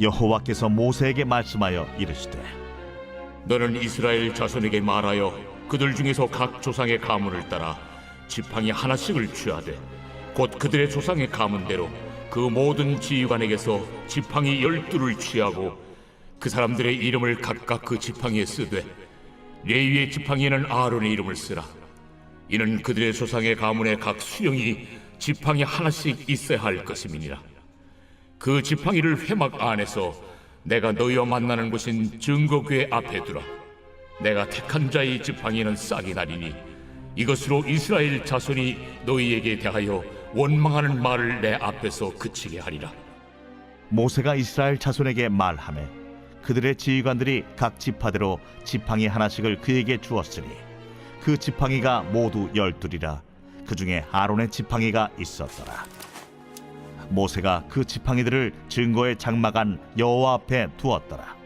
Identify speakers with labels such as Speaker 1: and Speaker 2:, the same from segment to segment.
Speaker 1: 여호와께서 모세에게 말씀하여 이르시되
Speaker 2: 너는 이스라엘 자손에게 말하여 그들 중에서 각 조상의 가문을 따라 지팡이 하나씩을 취하되 곧 그들의 조상의 가문대로 그 모든 지휘관에게서 지팡이 12를 취하고 그 사람들의 이름을 각각 그 지팡이에 쓰되 레위의 지팡이에는 아론의 이름을 쓰라. 이는 그들의 조상의 가문의 각 수령이 지팡이 하나씩 있어야 할 것임이니라. 그 지팡이를 회막 안에서 내가 너희와 만나는 곳인 증거궤 앞에 두라. 내가 택한 자의 지팡이는 싹이 나리니 이것으로 이스라엘 자손이 너희에게 대하여 원망하는 말을 내 앞에서 그치게 하리라.
Speaker 1: 모세가 이스라엘 자손에게 말하매 그들의 지휘관들이 각 지파대로 지팡이 하나씩을 그에게 주었으니 그 지팡이가 모두 12이라. 그 중에 아론의 지팡이가 있었더라. 모세가 그 지팡이들을 증거의 장막 안 여호와 앞에 두었더라.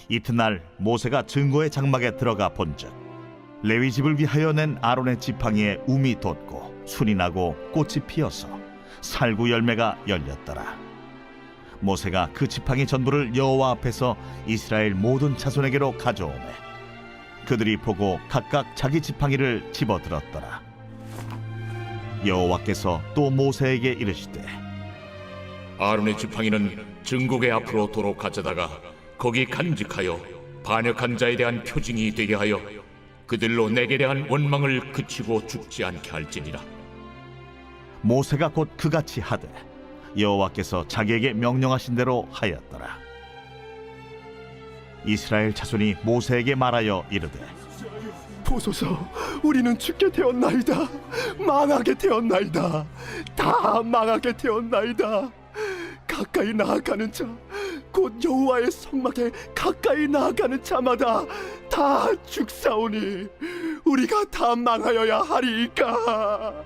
Speaker 1: 이튿날 모세가 증거의 장막에 들어가 본즉 레위 집을 위하여 낸 아론의 지팡이에 움이 돋고 순이 나고 꽃이 피어서 살구 열매가 열렸더라. 모세가 그 지팡이 전부를 여호와 앞에서 이스라엘 모든 자손에게로 가져오매 그들이 보고 각각 자기 지팡이를 집어들었더라. 여호와께서 또 모세에게 이르시되
Speaker 2: 아론의 지팡이는 증거궤 앞으로 도로 가져다가 거기 간직하여 반역한 자에 대한 표징이 되게 하여 그들로 내게 대한 원망을 그치고 죽지 않게 할지니라.
Speaker 1: 모세가 곧 그같이 하되 여호와께서 자기에게 명령하신 대로 하였더라. 이스라엘 자손이 모세에게 말하여 이르되
Speaker 3: 보소서, 우리는 죽게 되었나이다. 망하게 되었나이다. 다 망하게 되었나이다. 가까이 나아가는 자, 곧 여호와의 성막에 가까이 나아가는 자마다 다 죽사오니 우리가 다 망하여야 하리이까.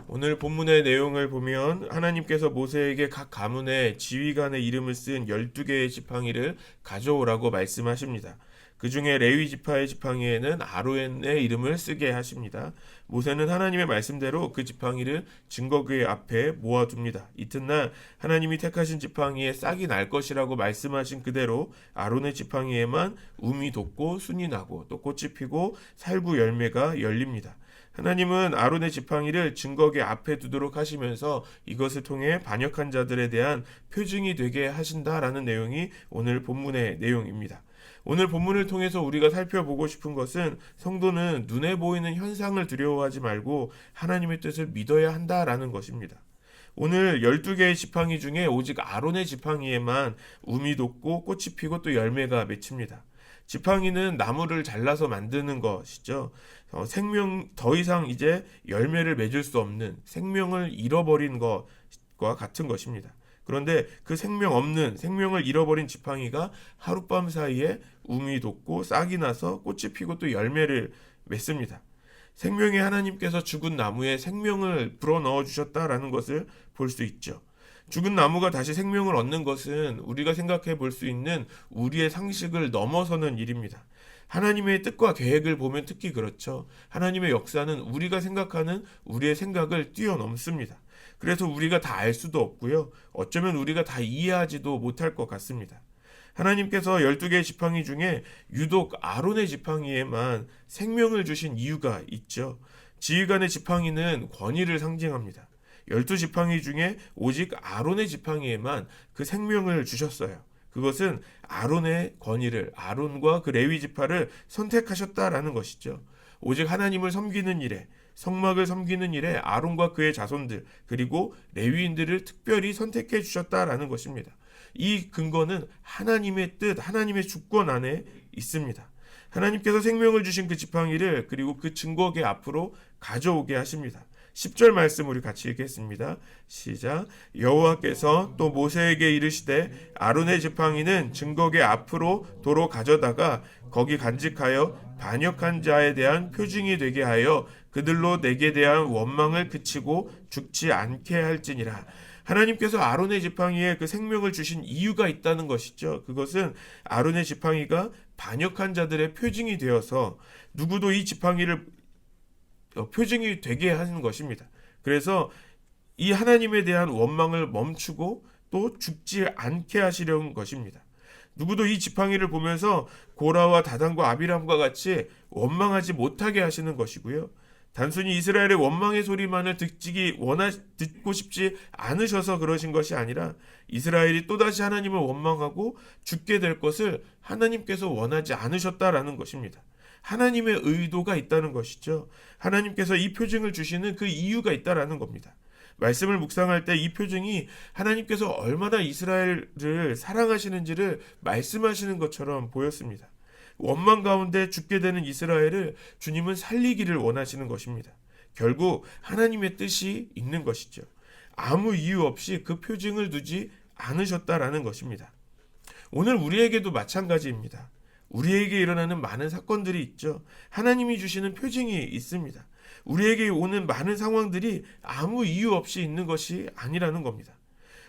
Speaker 4: 오늘 본문의 내용을 보면 하나님께서 모세에게 각 가문의 지휘관의 이름을 쓴 12개의 지팡이를 가져오라고 말씀하십니다. 그 중에 레위 지파의 지팡이에는 아론의 이름을 쓰게 하십니다. 모세는 하나님의 말씀대로 그 지팡이를 증거궤 앞에 모아둡니다. 이튿날 하나님이 택하신 지팡이에 싹이 날 것이라고 말씀하신 그대로 아론의 지팡이에만 움이 돋고 순이 나고 또 꽃이 피고 살구 열매가 열립니다. 하나님은 아론의 지팡이를 증거궤 앞에 두도록 하시면서 이것을 통해 반역한 자들에 대한 표징이 되게 하신다라는 내용이 오늘 본문의 내용입니다. 오늘 본문을 통해서 우리가 살펴보고 싶은 것은 성도는 눈에 보이는 현상을 두려워하지 말고 하나님의 뜻을 믿어야 한다라는 것입니다. 오늘 12개의 지팡이 중에 오직 아론의 지팡이에만 움이 돋고 꽃이 피고 또 열매가 맺힙니다. 지팡이는 나무를 잘라서 만드는 것이죠. 더 이상 이제 열매를 맺을 수 없는 생명을 잃어버린 것과 같은 것입니다. 그런데 그 생명을 잃어버린 지팡이가 하룻밤 사이에 움이 돋고 싹이 나서 꽃이 피고 또 열매를 맺습니다. 생명의 하나님께서 죽은 나무에 생명을 불어넣어 주셨다라는 것을 볼 수 있죠. 죽은 나무가 다시 생명을 얻는 것은 우리가 생각해 볼 수 있는 우리의 상식을 넘어서는 일입니다. 하나님의 뜻과 계획을 보면 특히 그렇죠. 하나님의 역사는 우리가 생각하는 우리의 생각을 뛰어넘습니다. 그래서 우리가 다 알 수도 없고요. 어쩌면 우리가 다 이해하지도 못할 것 같습니다. 하나님께서 12개의 지팡이 중에 유독 아론의 지팡이에만 생명을 주신 이유가 있죠. 지휘관의 지팡이는 권위를 상징합니다. 12지팡이 중에 오직 아론의 지팡이에만 그 생명을 주셨어요. 그것은 아론의 권위를, 아론과 그 레위 지파를 선택하셨다라는 것이죠. 오직 하나님을 섬기는 일에, 성막을 섬기는 일에 아론과 그의 자손들 그리고 레위인들을 특별히 선택해 주셨다라는 것입니다. 이 근거는 하나님의 뜻, 하나님의 주권 안에 있습니다. 하나님께서 생명을 주신 그 지팡이를 그리고 그 증거궤 앞으로 가져오게 하십니다. 10절 말씀 우리 같이 읽겠습니다. 시작. 여호와께서 또 모세에게 이르시되 아론의 지팡이는 증거궤 앞으로 도로 가져다가 거기 간직하여 반역한 자에 대한 표징이 되게 하여 그들로 내게 대한 원망을 그치고 죽지 않게 할지니라. 하나님께서 아론의 지팡이에 그 생명을 주신 이유가 있다는 것이죠. 그것은 아론의 지팡이가 반역한 자들의 표징이 되어서 누구도 이 지팡이를 표징이 되게 하는 것입니다. 그래서 이 하나님에 대한 원망을 멈추고 또 죽지 않게 하시려는 것입니다. 누구도 이 지팡이를 보면서 고라와 다단과 아비람과 같이 원망하지 못하게 하시는 것이고요. 단순히 이스라엘의 원망의 소리만을 듣고 싶지 않으셔서 그러신 것이 아니라 이스라엘이 또다시 하나님을 원망하고 죽게 될 것을 하나님께서 원하지 않으셨다라는 것입니다. 하나님의 의도가 있다는 것이죠. 하나님께서 이 표징을 주시는 그 이유가 있다라는 겁니다. 말씀을 묵상할 때 이 표징이 하나님께서 얼마나 이스라엘을 사랑하시는지를 말씀하시는 것처럼 보였습니다. 원망 가운데 죽게 되는 이스라엘을 주님은 살리기를 원하시는 것입니다. 결국 하나님의 뜻이 있는 것이죠. 아무 이유 없이 그 표징을 두지 않으셨다라는 것입니다. 오늘 우리에게도 마찬가지입니다. 우리에게 일어나는 많은 사건들이 있죠. 하나님이 주시는 표징이 있습니다. 우리에게 오는 많은 상황들이 아무 이유 없이 있는 것이 아니라는 겁니다.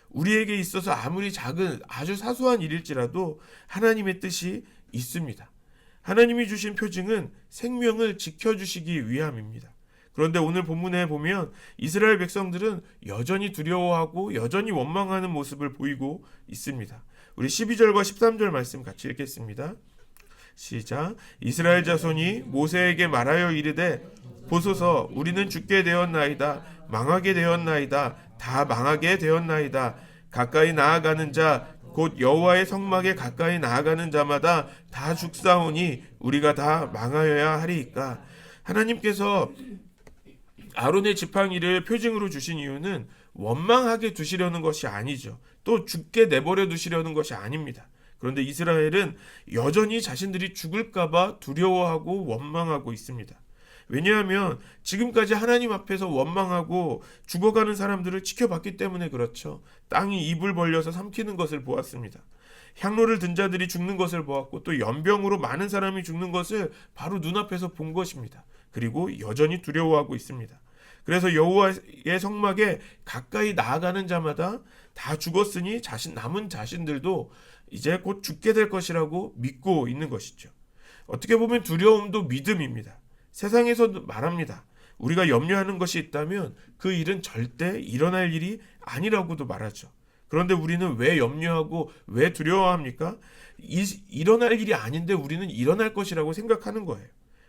Speaker 4: 우리에게 있어서 아무리 작은 아주 사소한 일일지라도 하나님의 뜻이 있습니다. 하나님이 주신 표징은 생명을 지켜주시기 위함입니다. 그런데 오늘 본문에 보면 이스라엘 백성들은 여전히 두려워하고 여전히 원망하는 모습을 보이고 있습니다. 우리 12절과 13절 말씀 같이 읽겠습니다. 시작. 이스라엘 자손이 모세에게 말하여 이르되 보소서 우리는 죽게 되었나이다. 망하게 되었나이다. 다 망하게 되었나이다. 가까이 나아가는 자 곧 여호와의 성막에 가까이 나아가는 자마다 다 죽사오니 우리가 다 망하여야 하리이까. 하나님께서 아론의 지팡이를 표징으로 주신 이유는 원망하게 두시려는 것이 아니죠. 또 죽게 내버려 두시려는 것이 아닙니다. 그런데 이스라엘은 여전히 자신들이 죽을까봐 두려워하고 원망하고 있습니다. 왜냐하면 지금까지 하나님 앞에서 원망하고 죽어가는 사람들을 지켜봤기 때문에 그렇죠. 땅이 입을 벌려서 삼키는 것을 보았습니다. 향로를 든 자들이 죽는 것을 보았고 또 연병으로 많은 사람이 죽는 것을 바로 눈앞에서 본 것입니다. 그리고 여전히 두려워하고 있습니다. 그래서 여호와의 성막에 가까이 나아가는 자마다 다 죽었으니 남은 자신들도 이제 곧 죽게 될 것이라고 믿고 있는 것이죠. 어떻게 보면 두려움도 믿음입니다. 세상에서도 말합니다. 우리가 염려하는 것이 있다면 그 일은 절대 일어날 일이 아니라고도 말하죠. 그런데 우리는 왜 염려하고 왜 두려워합니까? 일어날 일이 아닌데 우리는 일어날 것이라고 생각하는 거예요.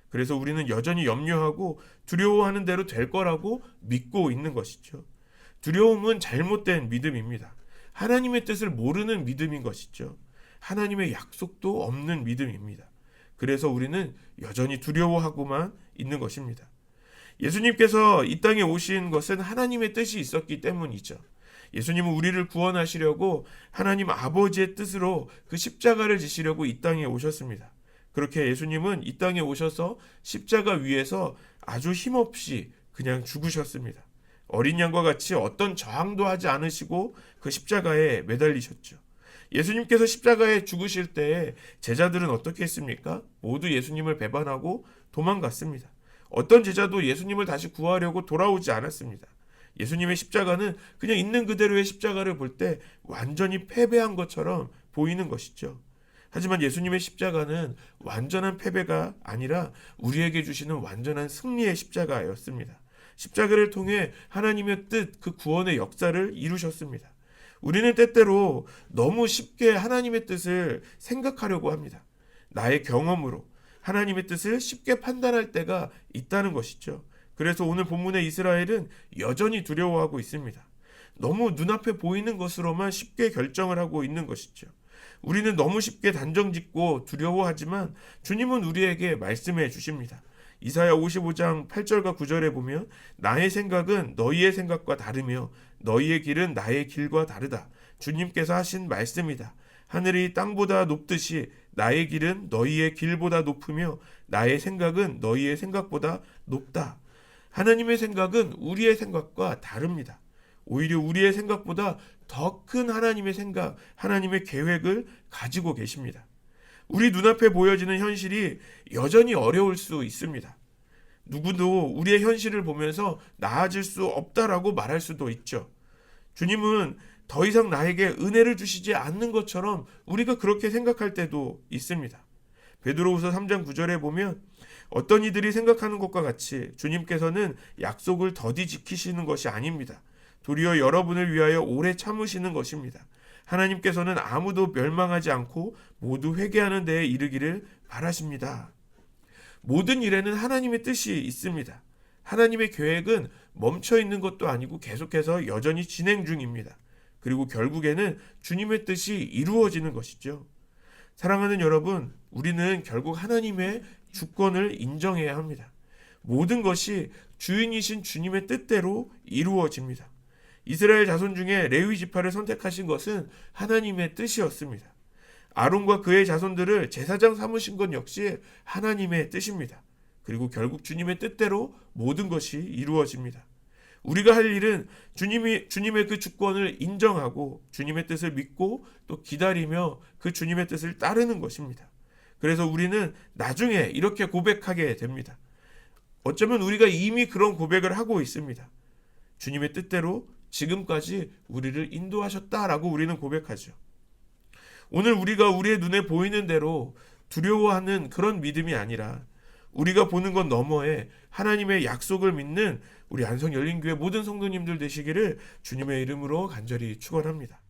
Speaker 4: 그래서 우리는 여전히 염려하고 두려워하는 대로 될 거라고 믿고 있는 것이죠. 두려움은 잘못된 믿음입니다. 하나님의 뜻을 모르는 믿음인 것이죠. 하나님의 약속도 없는 믿음입니다. 그래서 우리는 여전히 두려워하고만 있는 것입니다. 예수님께서 이 땅에 오신 것은 하나님의 뜻이 있었기 때문이죠. 예수님은 우리를 구원하시려고 하나님 아버지의 뜻으로 그 십자가를 지시려고 이 땅에 오셨습니다. 그렇게 예수님은 이 땅에 오셔서 십자가 위에서 아주 힘없이 그냥 죽으셨습니다. 어린 양과 같이 어떤 저항도 하지 않으시고 그 십자가에 매달리셨죠. 예수님께서 십자가에 죽으실 때에 제자들은 어떻게 했습니까? 모두 예수님을 배반하고 도망갔습니다. 어떤 제자도 예수님을 다시 구하려고 돌아오지 않았습니다. 예수님의 십자가는 그냥 있는 그대로의 십자가를 볼 때 완전히 패배한 것처럼 보이는 것이죠. 하지만 예수님의 십자가는 완전한 패배가 아니라 우리에게 주시는 완전한 승리의 십자가였습니다. 십자가를 통해 하나님의 뜻, 그 구원의 역사를 이루셨습니다. 우리는 때때로 너무 쉽게 하나님의 뜻을 생각하려고 합니다. 나의 경험으로 하나님의 뜻을 쉽게 판단할 때가 있다는 것이죠. 그래서 오늘 본문의 이스라엘은 여전히 두려워하고 있습니다. 너무 눈앞에 보이는 것으로만 쉽게 결정을 하고 있는 것이죠. 우리는 너무 쉽게 단정짓고 두려워하지만 주님은 우리에게 말씀해 주십니다. 이사야 55장 8절과 9절에 보면 나의 생각은 너희의 생각과 다르며 너희의 길은 나의 길과 다르다. 주님께서 하신 말씀이다. 하늘이 땅보다 높듯이 나의 길은 너희의 길보다 높으며 나의 생각은 너희의 생각보다 높다. 하나님의 생각은 우리의 생각과 다릅니다. 오히려 우리의 생각보다 더 큰 하나님의 생각, 하나님의 계획을 가지고 계십니다. 우리 눈앞에 보여지는 현실이 여전히 어려울 수 있습니다. 누구도 우리의 현실을 보면서 나아질 수 없다라고 말할 수도 있죠. 주님은 더 이상 나에게 은혜를 주시지 않는 것처럼 우리가 그렇게 생각할 때도 있습니다. 베드로후서 3장 9절에 보면 어떤 이들이 생각하는 것과 같이 주님께서는 약속을 더디 지키시는 것이 아닙니다. 도리어 여러분을 위하여 오래 참으시는 것입니다. 하나님께서는 아무도 멸망하지 않고 모두 회개하는 데에 이르기를 바라십니다. 모든 일에는 하나님의 뜻이 있습니다. 하나님의 계획은 멈춰 있는 것도 아니고 계속해서 여전히 진행 중입니다. 그리고 결국에는 주님의 뜻이 이루어지는 것이죠. 사랑하는 여러분, 우리는 결국 하나님의 주권을 인정해야 합니다. 모든 것이 주인이신 주님의 뜻대로 이루어집니다. 이스라엘 자손 중에 레위 지파를 선택하신 것은 하나님의 뜻이었습니다. 아론과 그의 자손들을 제사장 삼으신 것 역시 하나님의 뜻입니다. 그리고 결국 주님의 뜻대로 모든 것이 이루어집니다. 우리가 할 일은 주님의 그 주권을 인정하고 주님의 뜻을 믿고 또 기다리며 그 주님의 뜻을 따르는 것입니다. 그래서 우리는 나중에 이렇게 고백하게 됩니다. 어쩌면 우리가 이미 그런 고백을 하고 있습니다. 주님의 뜻대로 지금까지 우리를 인도하셨다라고 우리는 고백하죠. 오늘 우리가 우리의 눈에 보이는 대로 두려워하는 그런 믿음이 아니라 우리가 보는 것 너머에 하나님의 약속을 믿는 우리 안성열린교회 모든 성도님들 되시기를 주님의 이름으로 간절히 축원합니다.